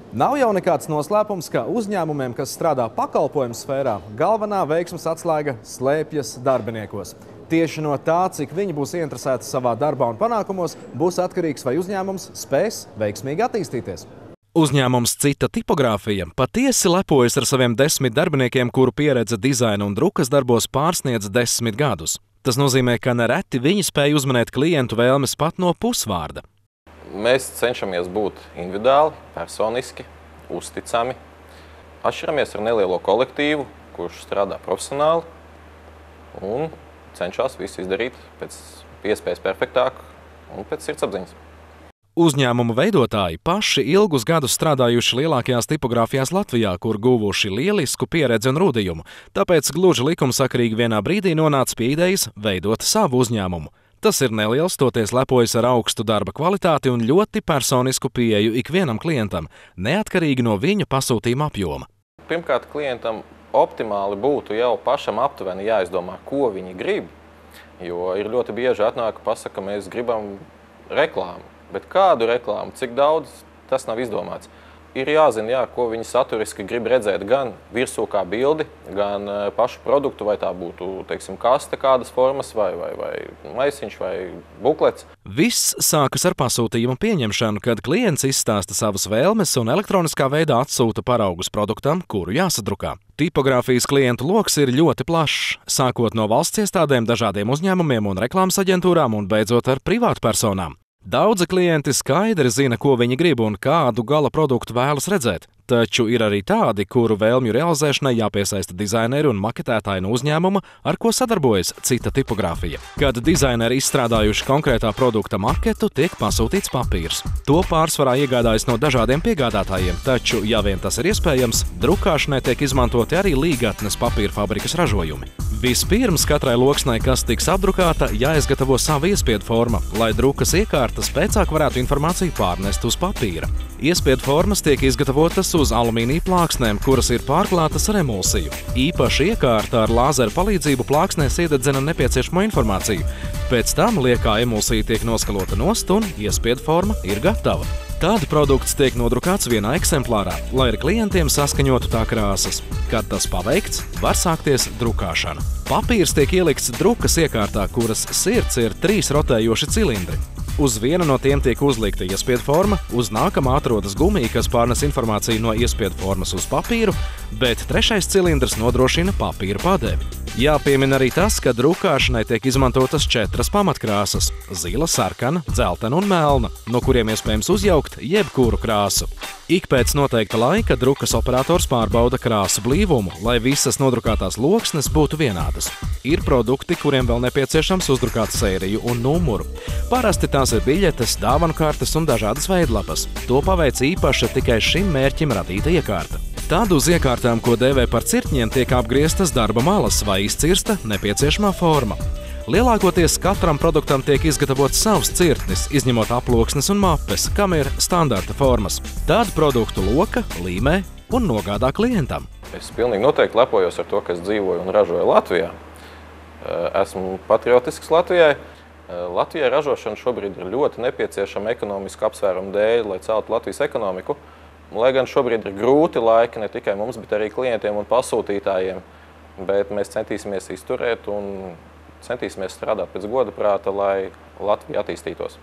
Nav jau nekāds noslēpums, ka uzņēmumiem, kas strādā pakalpojumu sfērā, galvenā veiksmes atslēga slēpjas darbiniekos. Tieši no tā, cik viņi būs ieinteresēti savā darbā un panākumos, būs atkarīgs, vai uzņēmums spēs veiksmīgi attīstīties. Uzņēmums Cita tipogrāfija patiesi lepojas ar saviem 10 darbiniekiem, kuru pieredze dizaina un drukas darbos pārsniedz 10 gadus. Tas nozīmē, ka nereti viņi spēj uzmanēt klientu vēlmes pat no pusvārda. Mēs cenšamies būt individuāli, personiski, uzticami. Atšķiramies ar nelielo kolektīvu, kurš strādā profesionāli un cenšas visu izdarīt pēc iespējas perfektāk un pēc sirdsapziņas. Uzņēmumu veidotāji paši ilgus gadus strādājuši lielākajās tipogrāfijās Latvijā, kur guvuši lielisku pieredzi un rūdījumu. Tāpēc gluži likumsakarīgi vienā brīdī nonāca pie idejas veidot savu uzņēmumu. Tas ir neliels, toties lepojas ar augstu darba kvalitāti un ļoti personisku pieeju ikvienam klientam, neatkarīgi no viņa pasūtījuma apjoma. Pirmkārt, klientam optimāli būtu jau pašam aptuveni jāizdomā, ko viņi grib, jo ir ļoti bieži atnāk pasaka, mēs gribam reklāmu, bet kādu reklāmu, cik daudz, tas nav izdomāts. Ir jāzina, ko viņi saturiski grib redzēt gan virsū kā bildi, gan pašu produktu, vai tā būtu, teiksim, kaste kādas formas, vai maisiņš, vai buklets. Viss sākas ar pasūtījumu pieņemšanu, kad klients izstāsta savas vēlmes un elektroniskā veidā atsūta paraugus produktam, kuru jāsadrukā. Tipogrāfijas klientu loks ir ļoti plašs, sākot no valsts iestādēm, dažādiem uzņēmumiem un reklāmas aģentūrām un beidzot ar privātpersonām. Daudzi klienti skaidri zina, ko viņi grib un kādu gala produktu vēlas redzēt, taču ir arī tādi, kuru vēlmju realizēšanai jāpiesaista dizaineri un maketētāji no uzņēmuma, ar ko sadarbojas Cita tipogrāfija. Kad dizaineri izstrādājuši konkrētā produkta maketu, tiek pasūtīts papīrs. To pārsvarā iegādājas no dažādiem piegādātājiem, taču, ja vien tas ir iespējams, drukāšanai tiek izmantoti arī līgatnes papīra fabrikas ražojumi. Vispirms katrai loksnai, kas tiks apdrukāta, jāizgatavo sava iespiedu forma, lai drukas iekārtas pēcāk varētu informāciju pārnest uz papīra. Iespiedu formas tiek izgatavotas uz alumīnija plāksnēm, kuras ir pārklātas ar emulsiju. Īpaši iekārta ar lāzeru palīdzību plāksnēs iededzina nepieciešamo informāciju. Pēc tam liekā emulsija tiek noskalota nost un iespiedu forma ir gatava. Tad produkts tiek nodrukāts vienā eksemplārā, lai ar klientiem saskaņotu tā krāsas. Kad tas paveikts, var sākties drukāšana. Papīrs tiek ielikts drukas iekārtā, kuras sirds ir 3 rotējoši cilindri. Uz vienu no tiem tiek uzlikta iespiedu forma, uz nākamā atrodas gumija, kas pārnes informāciju no iespiedu formas uz papīru, bet 3. cilindrs nodrošina papīra padevi. Jāpiemina arī tas, ka drukāšanai tiek izmantotas 4 pamatkrāsas – zila, sarkana, dzeltena un melna, no kuriem iespējams uzjaukt jebkuru krāsu. Ik pēc noteikta laika drukas operators pārbauda krāsu blīvumu, lai visas nodrukātās loksnes būtu vienādas. Ir produkti, kuriem vēl nepieciešams uzdrukāt sēriju un numuru. Parasti tās ir biļetes, dāvanu kartes un dažādas veidlapas. To paveic īpaša tikai šim mērķim radīta iekārta. Tad uz iekārtām, ko dēvē par cirtņiem, tiek apgrieztas darba malas vai izcirsta nepieciešamā forma. Lielākoties katram produktam tiek izgatavots savs cirtnis, izņemot aploksnes un mapes, kam ir standarta formas. Tad produktu loka, līmē un nogādā klientam. Es pilnīgi noteikti lepojos ar to, ka es dzīvoju un ražoju Latvijā. Esmu patriotisks Latvijai. Latvijai ražošana šobrīd ir ļoti nepieciešama ekonomisku apsvērumu dēļ, lai celtu Latvijas ekonomiku. Lai gan šobrīd ir grūti laiki ne tikai mums, bet arī klientiem un pasūtītājiem, bet mēs centīsimies izturēt un centīsimies strādāt pēc goda prāta, lai Latvija attīstītos.